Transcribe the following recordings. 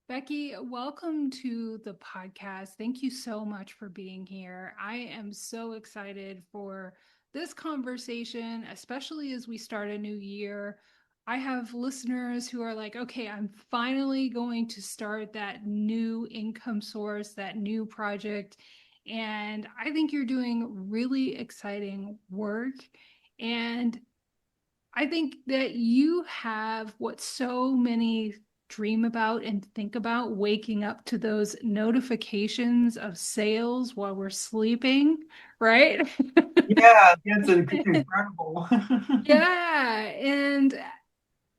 Becky, welcome to the podcast. Thank you so much for being here. I am so excited for this conversation, especially as we start a new year. I have listeners who are like, okay, I'm finally going to start that new income source, that new project. And I think you're doing really exciting work. And I think that you have what so many dream about and think about, waking up to those notifications of sales while we're sleeping, right? Yeah, that's incredible. Yeah. And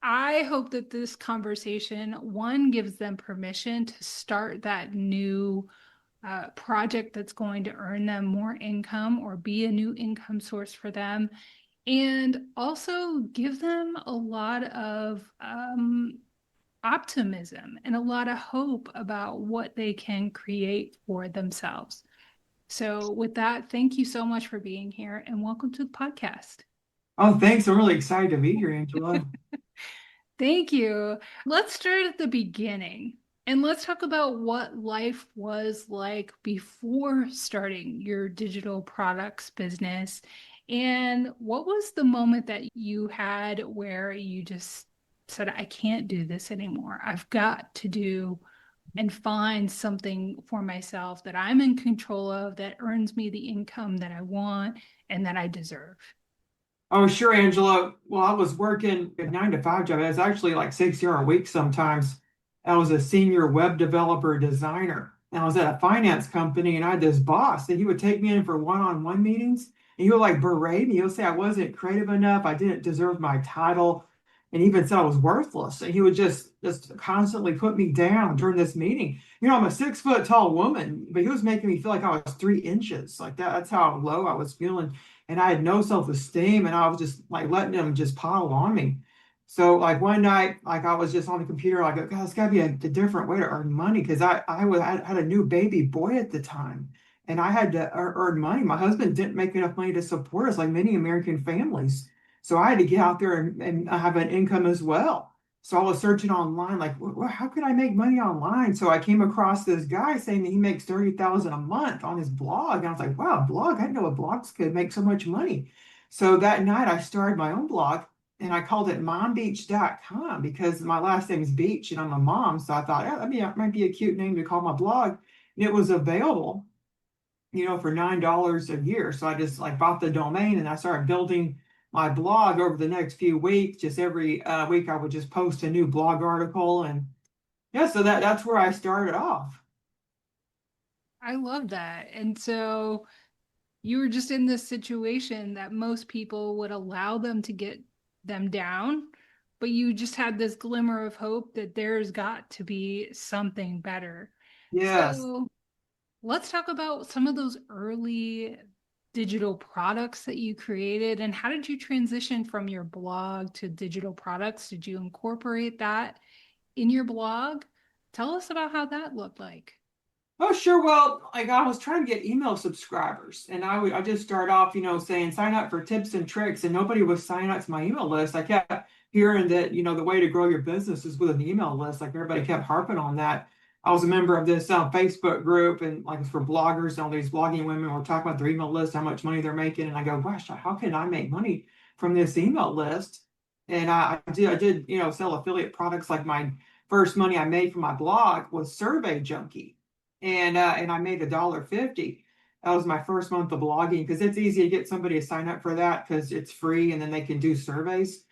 I hope that this conversation, one, gives them permission to start that new project that's going to earn them more income or be a new income source for them, and also give them a lot of optimism and a lot of hope about what they can create for themselves. So, with that, thank you so much for being here and welcome to the podcast. Oh, thanks. I'm really excited to be here, Angela. Thank you. Let's start at the beginning and let's talk about what life was like before starting your digital products business. And what was the moment that you had where you just said, I can't do this anymore? I've got to do and find something for myself that I'm in control of, that earns me the income that I want and that I deserve. Oh, sure, Angela. Well, I was working a 9 to 5 job. It was actually like 6 year a week sometimes. I was a senior web developer designer. And I was at a finance company and I had this boss and he would take me in for one-on-one meetings and he would like berate me. He would say I wasn't creative enough, I didn't deserve my title, and even said I was worthless. And he would just constantly put me down during this meeting. I'm a 6 foot tall woman, but he was making me feel like I was 3 inches. Like that, that's how low I was feeling, and I had no self-esteem, and I was just like letting them just pile on me. So like one night, like I was just on the computer, like, God, it's got to be a different way to earn money because I had a new baby boy at the time, and I had to earn money. My husband didn't make enough money to support us, like many American families. So I had to get out there and have an income as well. So I was searching online, like, how can I make money online? So I came across this guy saying that he makes 30,000 a month on his blog. And I was like, wow, blog, I didn't know blogs could make so much money. So that night I started my own blog and I called it mombeach.com because my last name is Beach and I'm a mom. So I thought, yeah, that might be a cute name to call my blog. And it was available, for $9 a year. So I just like bought the domain and I started building my blog over the next few weeks. Just every week I would just post a new blog article, and yeah, so that's where I started off. I love that. And so you were just in this situation that most people would allow them to get them down, but you just had this glimmer of hope that there's got to be something better. Yes. So let's talk about some of those early digital products that you created, and how did you transition from your blog to digital products? Did you incorporate that in your blog? Tell us about how that looked like. Oh, sure. Well, like I was trying to get email subscribers, and I just start off, saying sign up for tips and tricks, and nobody was signing up to my email list. I kept hearing that, the way to grow your business is with an email list. Like everybody kept harping on that. I was a member of this Facebook group, and like it's for bloggers, and all these blogging women were talking about their email list, how much money they're making, and I go, gosh, how can I make money from this email list? And I did, sell affiliate products. Like my first money I made from my blog was Survey Junkie, and I made $1.50. That was my first month of blogging because it's easy to get somebody to sign up for that because it's free and then they can do surveys.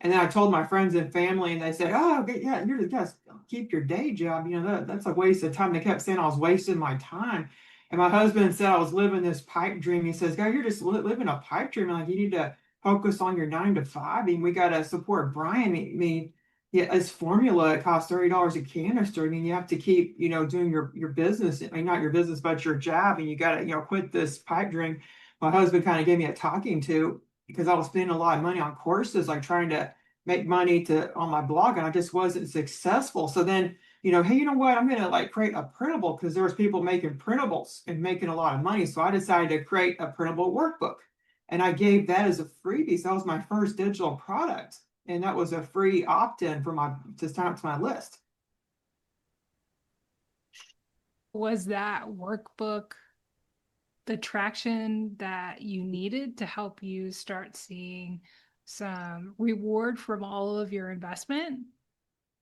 And then I told my friends and family, and they said, "Oh, okay, yeah, you're just keep your day job. That's a waste of time." They kept saying I was wasting my time. And my husband said I was living this pipe dream. He says, "God, you're just living a pipe dream. Like you need to focus on your 9 to 5. I mean, we got to support Brian. I mean, yeah, as formula, it costs $30 a canister. I mean, you have to keep, doing your business. I mean, not your business, but your job, and you got to, quit this pipe dream." My husband kind of gave me a talking to because I was spending a lot of money on courses, like trying to make money to on my blog, and I just wasn't successful. So then, hey, you know what? I'm gonna like create a printable because there was people making printables and making a lot of money. So I decided to create a printable workbook, and I gave that as a freebie. So that was my first digital product, and that was a free opt-in for my to sign up to my list. Was that workbook the traction that you needed to help you start seeing some reward from all of your investment?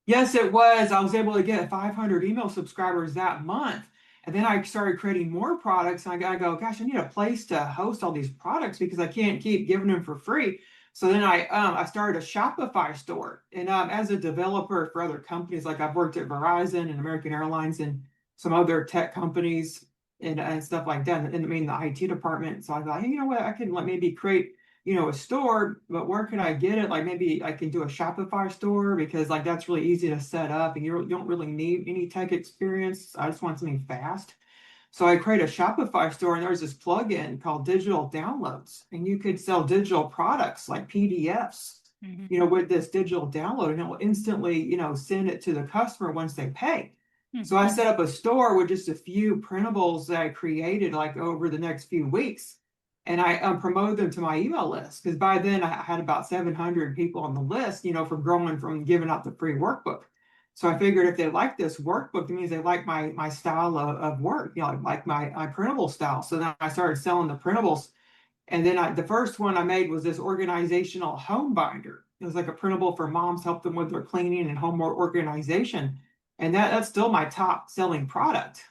Yes, it was. I was able to get 500 email subscribers that month. And then I started creating more products. And I got to go, gosh, I need a place to host all these products because I can't keep giving them for free. So then I started a Shopify store. And as a developer for other companies, like I've worked at Verizon and American Airlines and some other tech companies and stuff like that. And I mean, the IT department. So I thought, hey, you know what? I can like maybe create a store, but where can I get it? Like maybe I can do a Shopify store because like that's really easy to set up and you don't really need any tech experience. I just want something fast. So I created a Shopify store and there's this plugin called digital downloads and you could sell digital products like PDFs, with this digital download and it will instantly, send it to the customer once they pay. So I set up a store with just a few printables that I created like over the next few weeks and I promoted them to my email list because by then I had about 700 people on the list, from giving out the free workbook. So I figured if they like this workbook, it means they like my style of work, like my printable style. So then I started selling the printables. And then the first one I made was this organizational home binder. It was like a printable for moms, help them with their cleaning and home organization. And that's still my top selling product.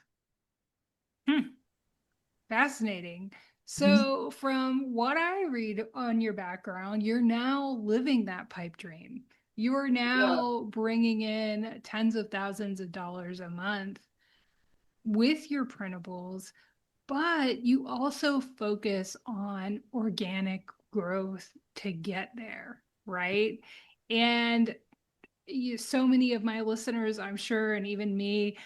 Fascinating. Mhm. So, from what I read on your background, you're now living that pipe dream. You are Yeah. now bringing in tens of thousands of dollars a month with your printables, but you also focus on organic growth to get there, right? And so many of my listeners, I'm sure, and even me,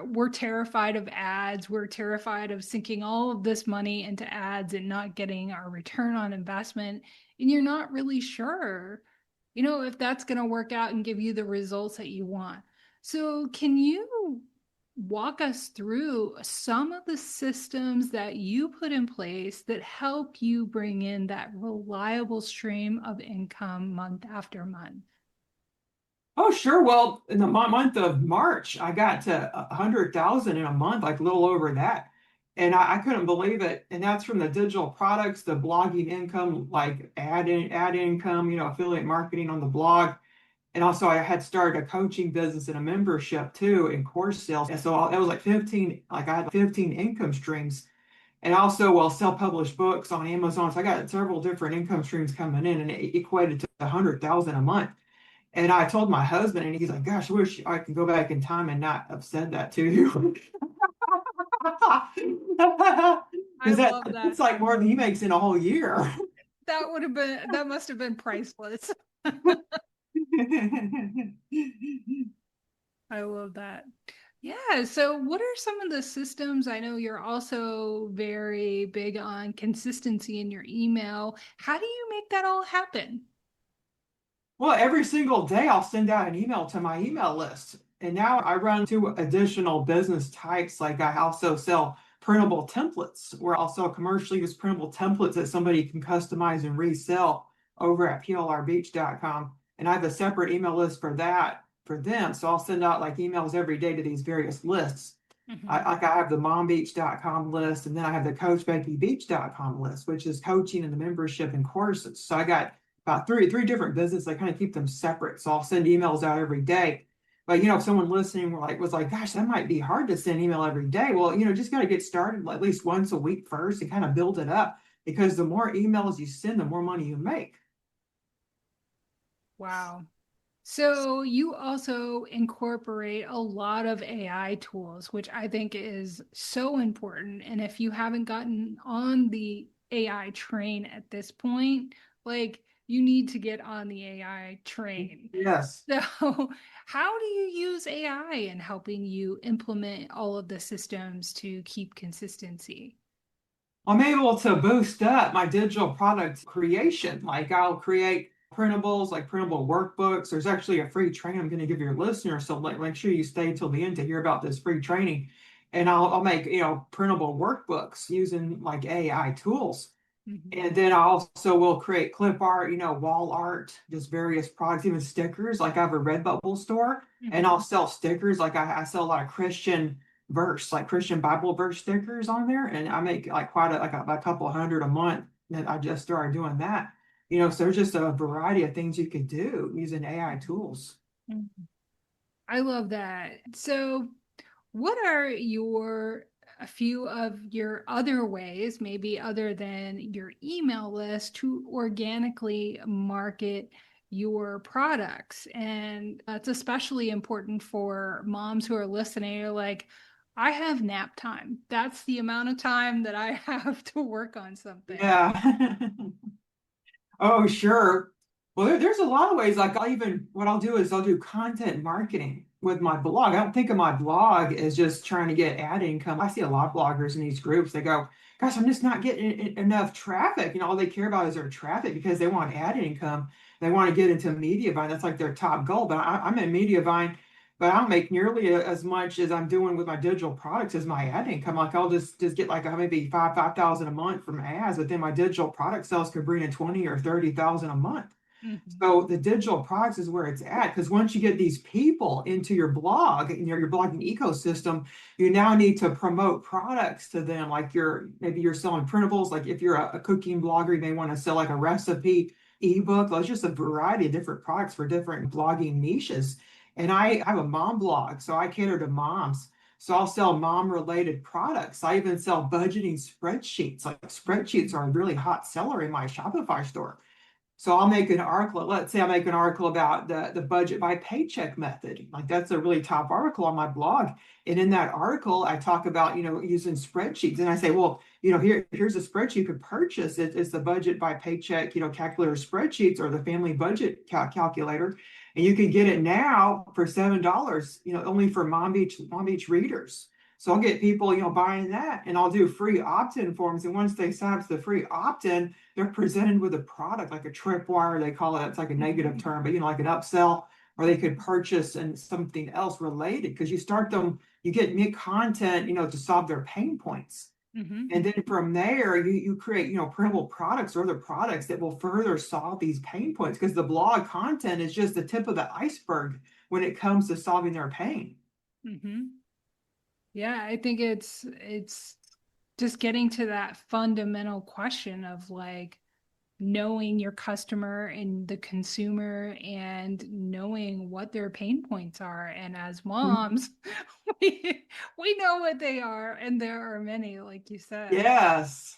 we're terrified of ads. We're terrified of sinking all of this money into ads and not getting our return on investment. And you're not really sure, if that's going to work out and give you the results that you want. So, can you walk us through some of the systems that you put in place that help you bring in that reliable stream of income month after month? Oh, sure. Well, in the month of March, I got to 100,000 in a month, like a little over that. And I couldn't believe it. And that's from the digital products, the blogging income, like ad income, affiliate marketing on the blog. And also I had started a coaching business and a membership too in course sales. And so it was like 15, like I had 15 income streams. And also, well, self-published books on Amazon. So I got several different income streams coming in and it equated to 100,000 a month. And I told my husband, and he's like, "Gosh, I wish I could go back in time and not have said that to you." I Because love that. that's like more than he makes in a whole year. That must have been priceless. I love that. Yeah. So, what are some of the systems? I know you're also very big on consistency in your email. How do you make that all happen? Well, every single day I'll send out an email to my email list. And now I run two additional business types. Like I also sell printable templates, where I'll sell commercially used printable templates that somebody can customize and resell over at plrbeach.com. And I have a separate email list for that for them. So I'll send out like emails every day to these various lists. Mhm. I have the mombeach.com list, and then I have the coachbeckybeach.com list, which is coaching and the membership and courses. So I got about three different businesses. I kind of keep them separate. So I'll send emails out every day. But if someone listening was like, gosh, that might be hard to send email every day. Well, just got to get started at least once a week first and kind of build it up because the more emails you send, the more money you make. Wow. So, you also incorporate a lot of AI tools, which I think is so important. And if you haven't gotten on the AI train at this point, like you need to get on the AI train. Yes. So, how do you use AI in helping you implement all of the systems to keep consistency? I'm able to boost up my digital product creation. Like I'll create printables, like printable workbooks. There's actually a free training I'm going to give your listeners. So like, make sure you stay till the end to hear about this free training. And I'll make, printable workbooks using like AI tools. Mhm. And then I also will create clip art, wall art, just various products, even stickers. Like I have a Redbubble store and Mhm. I'll sell stickers. Like I sell a lot of Christian verse, like Christian Bible verse stickers on there, and I make like quite a couple hundred a month. That I just started doing that. So there's just a variety of things you could do using AI tools. Mhm. I love that. So, what are a few of your other ways, maybe other than your email list, to organically market your products? And that's especially important for moms who are listening. Are like, I have nap time. That's the amount of time that I have to work on something. Yeah. Oh, sure. Well, there's a lot of ways. Like what I'll do is I'll do content marketing with my blog. I don't think of my blog as just trying to get ad income. I see a lot of bloggers in these groups. They go, gosh, I'm just not getting enough traffic. All they care about is their traffic because they want ad income. They want to get into media buying. That's like their top goal. But I'm in media buying, but I don't make nearly as much as I'm doing with my digital products as my ad income. Like I'll just get like maybe 5,000 a month from ads, but then my digital product sales could bring in 20 or 30,000 a month. Mhm. So the digital products is where it's at, because once you get these people into your blog and your blogging ecosystem, you now need to promote products to them. Like maybe you're selling printables. Like if you're a cooking blogger, you may want to sell like a recipe ebook. There's just a variety of different products for different blogging niches. And I have a mom blog, so I cater to moms. So I'll sell mom related products. I even sell budgeting spreadsheets. Like spreadsheets are a really hot seller in my Shopify store. So I'll make an article. Let's say I make an article about the budget by paycheck method. Like that's a really top article on my blog. And in that article, I talk about, using spreadsheets. And I say, well, here's a spreadsheet you could purchase. It's the budget by paycheck, calculator spreadsheets, or the family budget calculator. And you can get it now for $7, only for Mom Beach readers. So I'll get people, buying that, and I'll do free opt-in forms. And once they sign up to the free opt-in, they're presented with a product like a tripwire, they call it. It's like a negative term, but like an upsell, or they could purchase and something else related, because you get new content, to solve their pain points. Mhm. And then from there, you create, printable products or other products that will further solve these pain points, because the blog content is just the tip of the iceberg when it comes to solving their pain. Mhm. Yeah, I think it's just getting to that fundamental question of like knowing your customer and the consumer and knowing what their pain points are. And as moms, we know what they are, and there are many, like you said. Yes.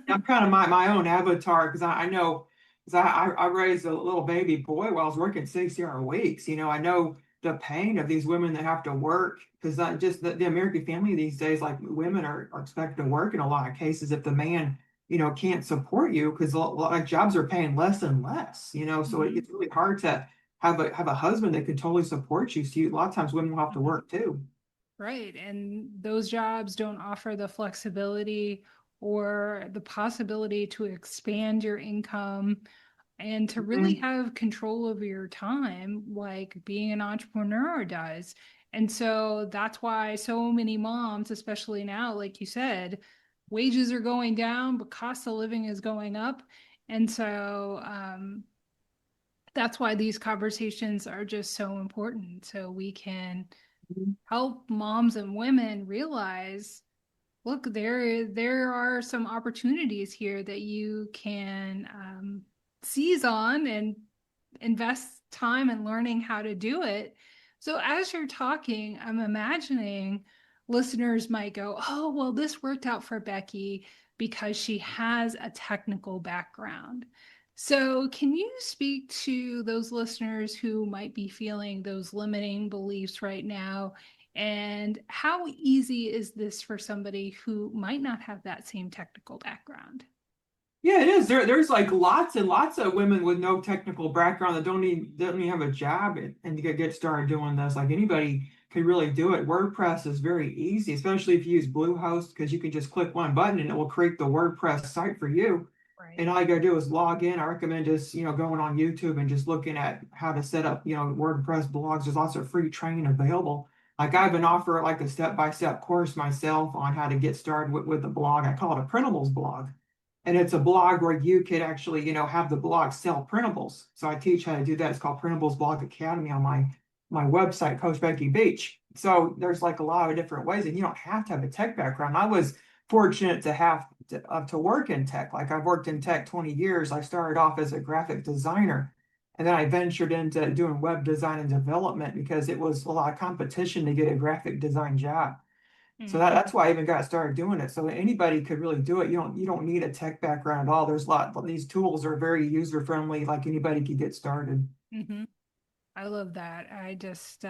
I'm kind of my own avatar, because I know, because I raised a little baby boy while I was working 60-hour weeks. I know the pain of these women that have to work, because just the American family these days, like women are expected to work in a lot of cases if the man, can't support you, because like jobs are paying less and less, so Mhm. it's really hard to have a husband that could totally support you. So a lot of times women will have to Mhm. work too. Right. And those jobs don't offer the flexibility or the possibility to expand your income and to really Mhm. have control over your time like being an entrepreneur does. And so that's why so many moms, especially now, like you said, wages are going down, but cost of living is going up. And so that's why these conversations are just so important. So we can help moms and women realize, look, there are some opportunities here that you can seize on and invest time in learning how to do it. So as you're talking, I'm imagining listeners might go, oh, well, this worked out for Becky because she has a technical background. So, can you speak to those listeners who might be feeling those limiting beliefs right now? And how easy is this for somebody who might not have that same technical background? Yeah, it is. There's like lots and lots of women with no technical background that don't even have a job, and to get started doing this. Like anybody can really do it. WordPress is very easy, especially if you use Bluehost, because you can just click one button and it will create the WordPress site for you. Right. And all you gotta do is log in. I recommend just, going on YouTube and just looking at how to set up, WordPress blogs. There's lots of free training available. Like I even offer like a step-by-step course myself on how to get started with the blog. I call it a printables blog. And it's a blog where you could actually, have the blog sell printables. So I teach how to do that. It's called Printables Blog Academy on my website, Coach Becky Beach. So there's like a lot of different ways, and you don't have to have a tech background. I was fortunate to have to work in tech. Like I've worked in tech 20 years. I started off as a graphic designer, and then I ventured into doing web design and development because it was a lot of competition to get a graphic design job. So Mm, that's why I even got started doing it. So anybody could really do it. You don't need a tech background at all. There's a lot. These tools are very user friendly. Like anybody could get started. hmm I love that. I just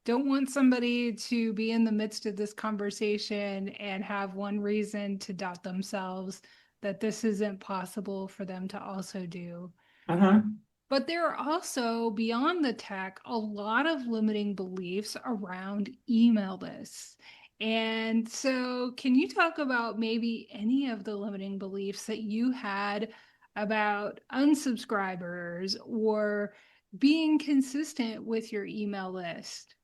don't want somebody to be in the midst of this conversation and have one reason to doubt themselves that this isn't possible for them to also do. Uh-huh. But there are also, beyond the tech, a lot of limiting beliefs around email lists. And so, can you talk about maybe any of the limiting beliefs that you had about unsubscribers or being consistent with your email list?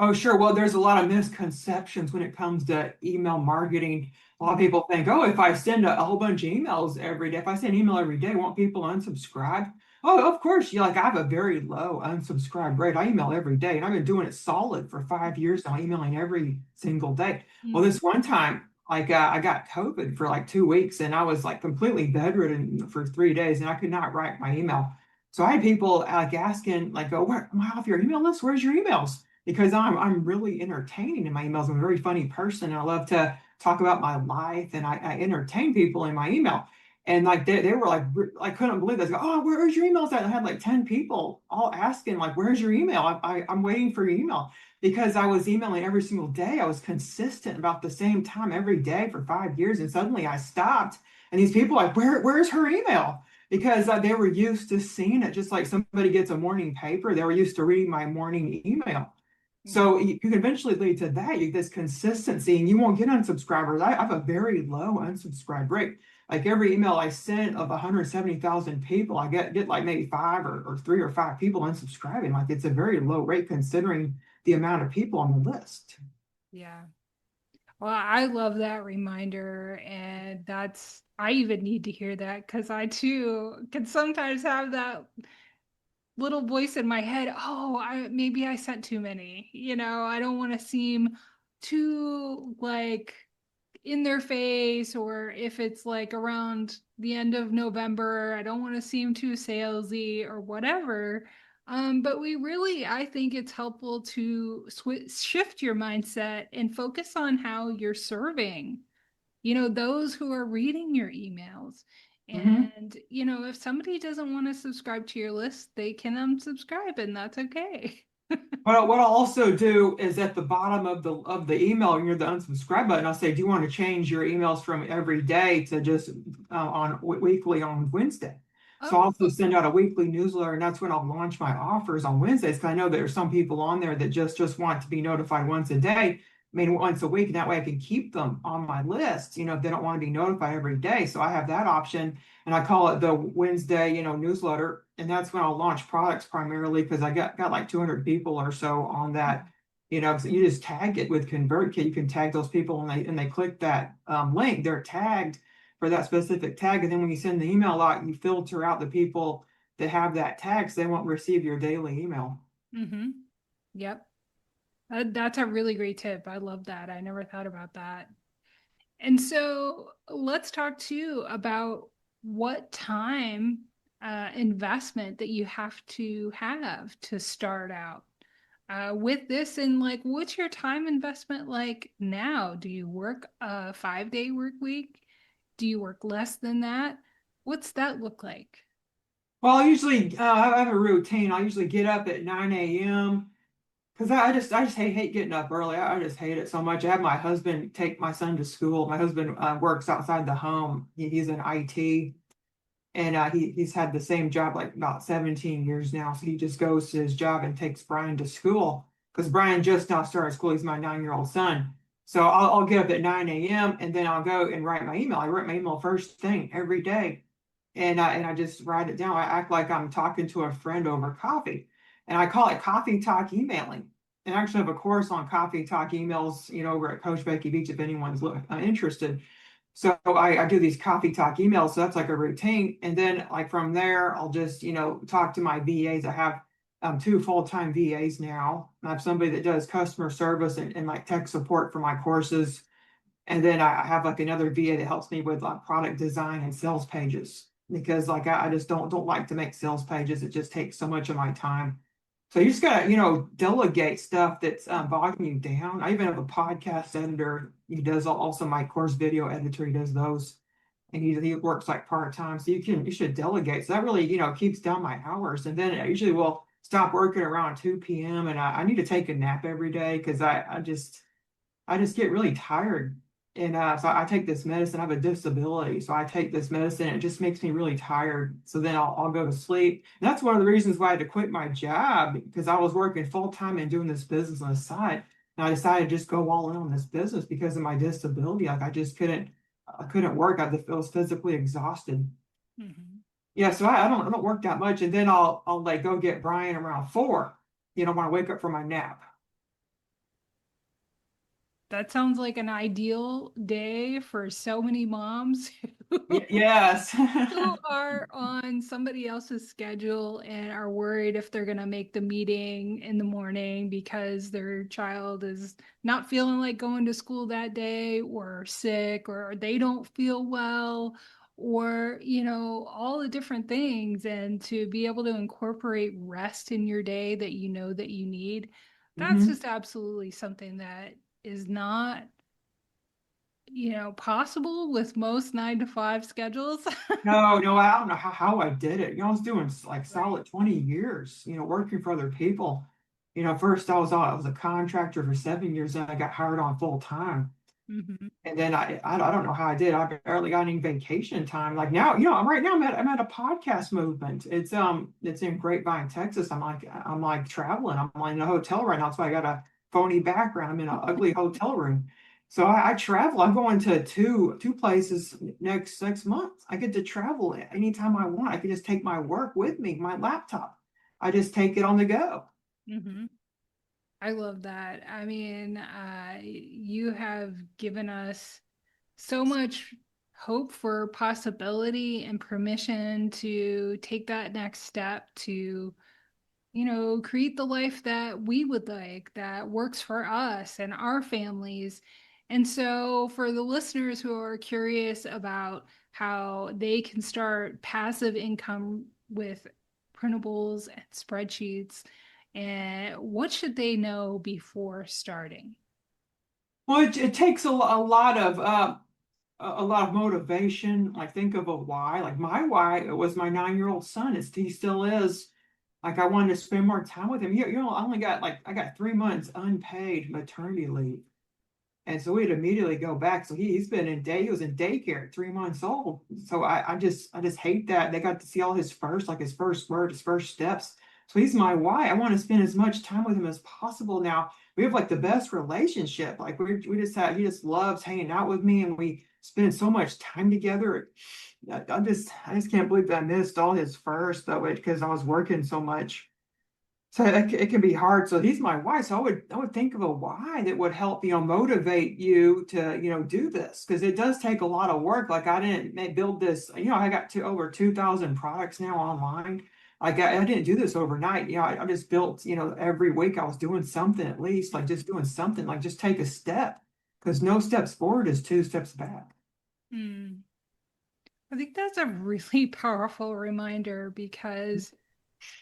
Oh, sure. Well, there's a lot of misconceptions when it comes to email marketing. A lot of people think, oh, if I send a whole bunch of emails every day, if I send an email every day, won't people unsubscribe? Oh, of course. I have a very low unsubscribe rate. I email every day, and I've been doing it solid for 5 years now, emailing every single day. Well, Mm-hmm. this one time, I got COVID for like 2 weeks, and I was like completely bedridden for 3 days, and I could not write my email. So I had people like asking, like, "Oh, where am I off your email list? Where's your emails?" Because I'm really entertaining in my emails. I'm a very funny person. I love to talk about my life, and I entertain people in my email. And like they were like, I couldn't believe this. Go, oh, where's your emails at? I had like 10 people all asking, like, where's your email? I'm waiting for your email because I was emailing every single day. I was consistent about the same time every day for 5 years. And suddenly I stopped. And these people like, where's her email? Because they were used to seeing it, just like somebody gets a morning paper. They were used to reading my morning email. So you can eventually lead to that, this consistency, and you won't get unsubscribers. I have a very low unsubscribe rate. Like every email I sent of 170,000 people, I get like maybe five or three or five people unsubscribing. Like it's a very low rate considering the amount of people on the list. Yeah. Well, I love that reminder. And I even need to hear that because I too can sometimes have that little voice in my head. Oh, maybe I sent too many. I don't want to seem too like in their face, or if it's like around the end of November, I don't want to seem too salesy or whatever. But I think it's helpful to shift your mindset and focus on how you're serving, those who are reading your emails. Mhm. And, if somebody doesn't want to subscribe to your list, they can unsubscribe, and that's okay. What I'll also do is at the bottom of the email near the unsubscribe button, I'll say, do you want to change your emails from every day to just on weekly on Wednesday? So I'll also Oh, send out a weekly newsletter, and that's when I'll launch my offers on Wednesdays. Because I know there are some people on there that just want to be notified once a day, I mean once a week, and that way I can keep them on my list. If they don't want to be notified every day, so I have that option, and I call it the Wednesday, newsletter, and that's when I'll launch products primarily because I got like 200 people or so on that. So you just tag it with ConvertKit. You can tag those people, and they click that link. They're tagged for that specific tag, and then when you send the email out, you filter out the people that have that tag, so they won't receive your daily email. mm-hmm. Yep. That's a really great tip. I love that. I never thought about that. And so let's talk too about what time investment that you have to start out with this. And like, what's your time investment like now? Do you work a 5-day work week? Do you work less than that? What's that look like? Well, I usually I have a routine. I usually get up at 9 a.m. because I just hate getting up early. I just hate it so much. I have my husband take my son to school. My husband works outside the home. He's in IT, and he's had the same job like about 17 years now. So he just goes to his job and takes Brian to school because Brian just now started school. He's my 9-year-old son. So I'll get up at 9 a.m. and then I'll go and write my email. I write my email first thing every day, and I just write it down. I act like I'm talking to a friend over coffee, and I call it coffee talk emailing. And I actually have a course on coffee talk emails, over at Coach Becky Beach if anyone's interested. So I do these coffee talk emails. So that's like a routine. And then like from there, I'll just, talk to my VAs. I have two full-time VAs now. I have somebody that does customer service and like tech support for my courses. And then I have like another VA that helps me with like product design and sales pages because like I just don't like to make sales pages. It just takes so much of my time. So you just gotta, delegate stuff that's bogging you down. I even have a podcast editor. He does also my course video editor. He does those, and he works like part time. So you should delegate. So that really keeps down my hours. And then I usually will stop working around 2 p.m. and I need to take a nap every day because I just get really tired. And so I take this medicine. I have a disability. So I take this medicine. And it just makes me really tired. So then I'll go to sleep. And that's one of the reasons why I had to quit my job because I was working full time and doing this business on the side. And I decided to just go all in on this business because of my disability. Like I couldn't work. I was physically exhausted. Mm-hmm. Yeah. So I don't work that much. And then I'll like go get Brian around 4, when I wake up from my nap. That sounds like an ideal day for so many moms Yes. who are on somebody else's schedule and are worried if they're going to make the meeting in the morning because their child is not feeling like going to school that day or sick or they don't feel well or all the different things, and to be able to incorporate rest in your day that that you need, that's Mhm. just absolutely something that is not possible with most 9 to 5 schedules. No, no, I don't know how I did it. I was doing like Right. solid 20 years, working for other people. First I was a contractor for 7 years and I got hired on full time. Hmm. And then I don't know how I did. I barely got any vacation time. Like now, I'm right now I'm at a podcast movement. It's in Grapevine, Texas. I'm like traveling. I'm like in a hotel right now. That's why I got a phony background. I'm in an ugly hotel room. So I travel. I'm going to two places next month. I get to travel anytime I want. I can just take my work with me, my laptop. I just take it on the go. Hmm. I love that. I mean, you have given us so much hope for possibility and permission to take that next step to, create the life that we would like, that works for us and our families. And so, for the listeners who are curious about how they can start passive income with printables and spreadsheets, and what should they know before starting? Well, it takes a lot of motivation. Like think of a why. Like my why it was my 9-year-old son. He still is. Like I wanted to spend more time with him. I only got I got 3 months unpaid maternity leave. And so we'd immediately go back. So he was in daycare at 3 months old. So I just hate that. They got to see all his first word, his first steps. So he's my why. I want to spend as much time with him as possible now. We have like the best relationship. Like he just loves hanging out with me and we spend so much time together. I just can't believe that I missed all his first though, because I was working so much. So it can be hard. So he's my why. So I would think of a why that would help, motivate you to, do this because it does take a lot of work. Like I didn't build this, I got to over 2,000 products now online. Like I didn't do this overnight. I just built, every week I was doing something at least, like just doing something, like just take a step because no steps forward is 2 steps back. Hmm. I think that's a really powerful reminder because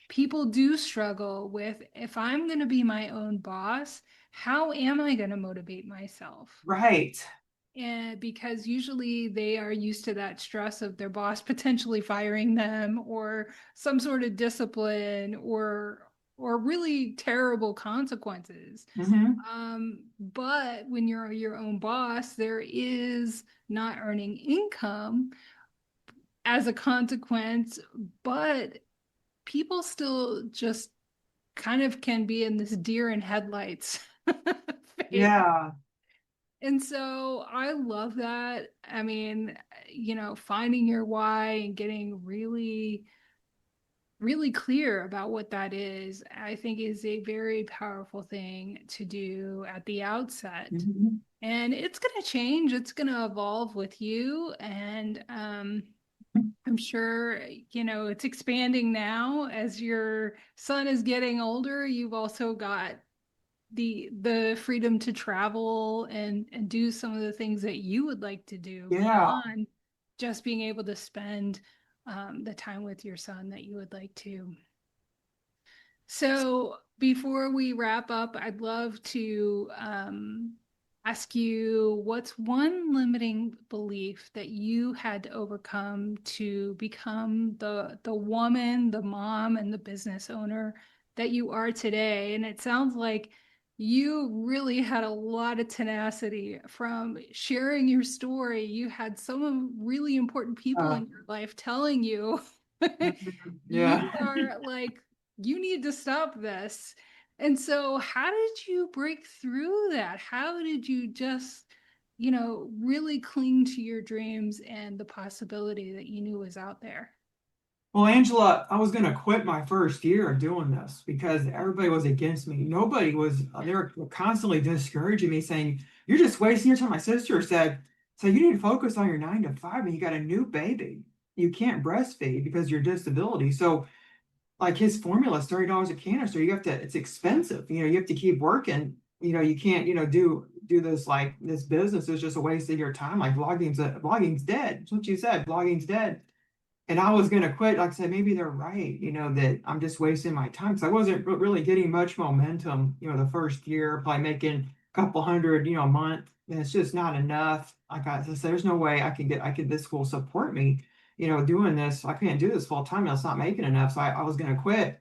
people do struggle with, if I'm going to be my own boss, how am I going to motivate myself? Right. And because usually they are used to that stress of their boss potentially firing them or some sort of discipline or really terrible consequences. Hmm. But when you're your own boss, there is not earning income as a consequence, but people still just kind of can be in this deer in headlights phase. Yeah. And so I love that. I mean, finding your why and getting really, really clear about what that is, I think is a very powerful thing to do at the outset. Hmm. And it's going to change, it's going to evolve with you. And I'm sure, it's expanding now as your son is getting older. You've also got the freedom to travel and do some of the things that you would like to do Yeah. beyond just being able to spend the time with your son that you would like to. So before we wrap up, I'd love to ask you, what's one limiting belief that you had to overcome to become the woman, the mom, and the business owner that you are today? And it sounds like you really had a lot of tenacity from sharing your story. You had some really important people Uh, in your life telling you yeah. you are like, you need to stop this. And so, how did you break through that? How did you just, really cling to your dreams and the possibility that you knew was out there? Well, Angela, I was going to quit my first year of doing this because everybody was against me. Nobody was, they were constantly discouraging me, saying, "You're just wasting your time." My sister said, "So you need to focus on your 9 to 5 and you got a new baby. You can't breastfeed because of your disability." So, like his formula is $30 a canister. You have to, it's expensive. You have to keep working. You can't, do this, like this business is just a waste of your time. Like blogging's dead. That's what you said. Blogging's dead. And I was going to quit. Like I said, maybe they're right, that I'm just wasting my time because I wasn't really getting much momentum, the first year, probably making a couple hundred, a month. And it's just not enough. Like I said, there's no way this will support me, doing this. I can't do this full time. It's not making enough. So I was going to quit.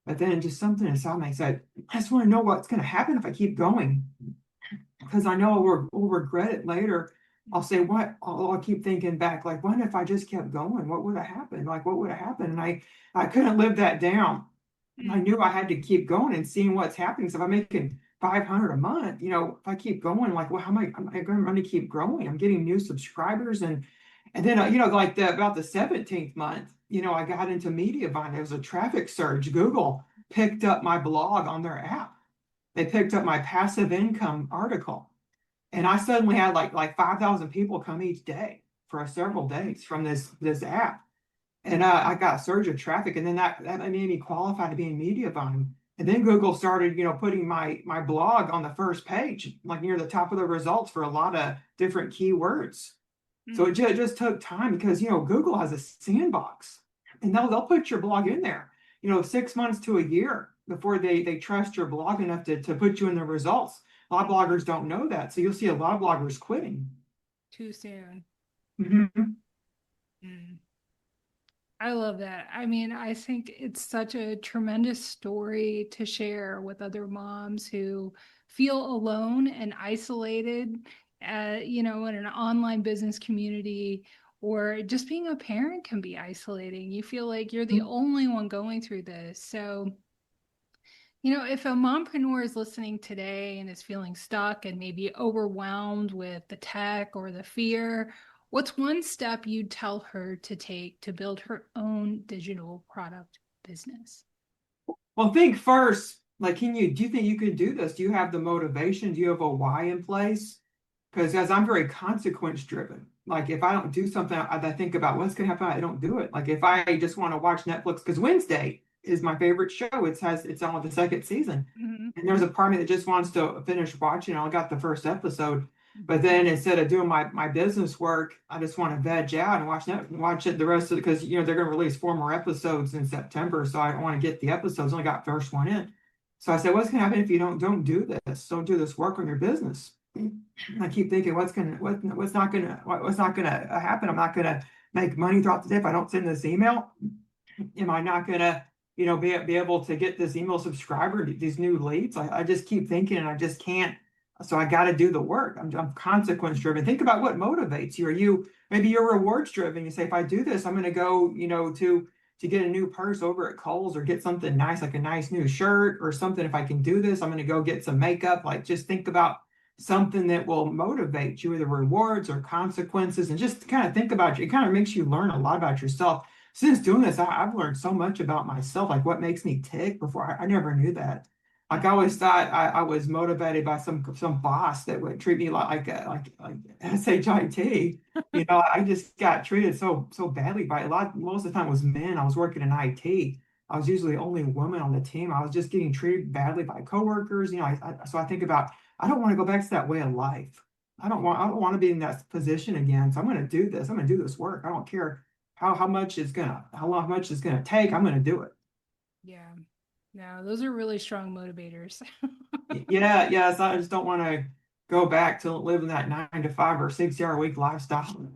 But then just something inside me said, I just want to know what's going to happen if I keep going because I know we'll regret it later. I'll say, what? I'll keep thinking back, like, what if I just kept going? What would have happened? Like, what would have happened? And I couldn't live that down. And I Mm. knew I had to keep going and seeing what's happening. So if I'm making 500 a month, if I keep going, like, well, how am I going to keep growing? I'm getting new subscribers. And then, like about the 17th month, I got into media buying. There was a traffic surge. Google picked up my blog on their app. They picked up my passive income article. And I suddenly had like 5,000 people come each day for several days from this app. And I got a surge of traffic. And then that made me qualify to be in media buying. And then Google started, putting my blog on the first page, like near the top of the results for a lot of different keywords. So it Mm. just took time because, Google has a sandbox and they'll put your blog in there, 6 months to a year before they trust your blog enough to put you in the results. A lot of bloggers don't know that. So you'll see a lot of bloggers quitting. Too soon. Mhm. Mm. I love that. I mean, I think it's such a tremendous story to share with other moms who feel alone and isolated, in an online business community, or just being a parent can be isolating. You feel like you're the only one going through this. So, if a mompreneur is listening today and is feeling stuck and maybe overwhelmed with the tech or the fear, what's one step you'd tell her to take to build her own digital product business? Well, think first, like, do you think you could do this? Do you have the motivation? Do you have a why in place? Because as I'm very consequence driven, like if I don't do something, I think about what's going to happen. I don't do it. Like if I just want to watch Netflix, because Wednesday is my favorite show. It's on the second season, Mhm. and there's a part of me that just wants to finish watching. I got the first episode, but then instead of doing my business work, I just want to veg out and watch it the rest of it because they're going to release 4 more episodes in September, so I want to get the episodes. Only got first one in, so I said, what's going to happen if you don't do this? Don't do this work on your business. I keep thinking, what's not gonna happen? I'm not gonna make money throughout the day if I don't send this email. Am I not gonna, be able to get this email subscriber, these new leads? I just keep thinking, and I just can't. So I got to do the work. I'm consequence driven. Think about what motivates you. Maybe you're rewards driven? You say, if I do this, I'm gonna go, to get a new purse over at Kohl's or get something nice, like a nice new shirt or something. If I can do this, I'm gonna go get some makeup. Like just think about something that will motivate you, either rewards or consequences, and just kind of think about you. It kind of makes you learn a lot about yourself. Since doing this, I've learned so much about myself, like what makes me tick before I never knew that. Like I always thought I was motivated by some boss that would treat me like shit. I just got treated so badly by a lot. Most of the time it was men. I was working in IT. I was usually the only woman on the team. I was just getting treated badly by coworkers. So I think about I don't want to go back to that way of life. I don't want to be in that position again. So I'm going to do this. I'm going to do this work. I don't care how long much it's gonna take. I'm going to do it. Yeah. No, those are really strong motivators. Yeah, yes, I just don't want to go back to living that 9 to 5 or 6 hour week lifestyle.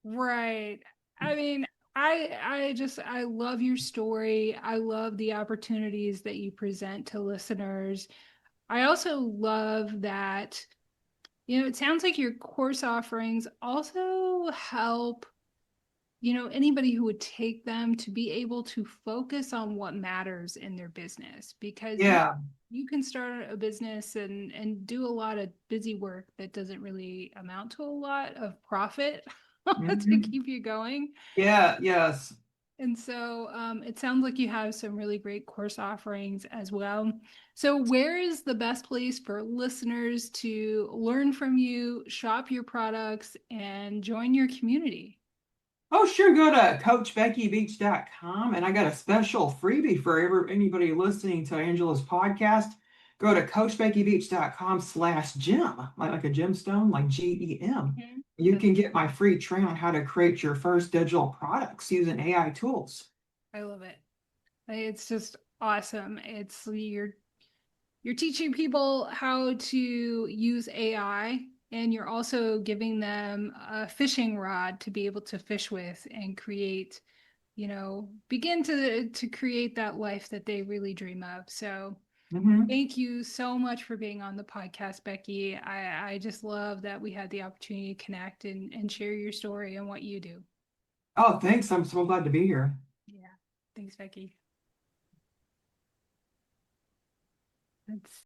Right. I mean, I love your story. I love the opportunities that you present to listeners. I also love that, it sounds like your course offerings also help, anybody who would take them to be able to focus on what matters in their business, because Yeah. you can start a business and do a lot of busy work that doesn't really amount to a lot of profit to Mhm. keep you going. Yeah, yes. And so it sounds like you have some really great course offerings as well. So, where is the best place for listeners to learn from you, shop your products, and join your community? Oh, sure. Go to coachbeckybeach.com and I got a special freebie for anybody listening to Angela's podcast. Go to coachbeckybeach.com/gem, like a gemstone, like GEM. Mhm. You can get my free training on how to create your first digital products using AI tools. I love it. It's just awesome. It's you're teaching people how to use AI, and you're also giving them a fishing rod to be able to fish with and create, begin to create that life that they really dream of. So Mhm. thank you so much for being on the podcast, Becky. I just love that we had the opportunity to connect and share your story and what you do. Oh, thanks. I'm so glad to be here. Yeah. Thanks, Becky. That's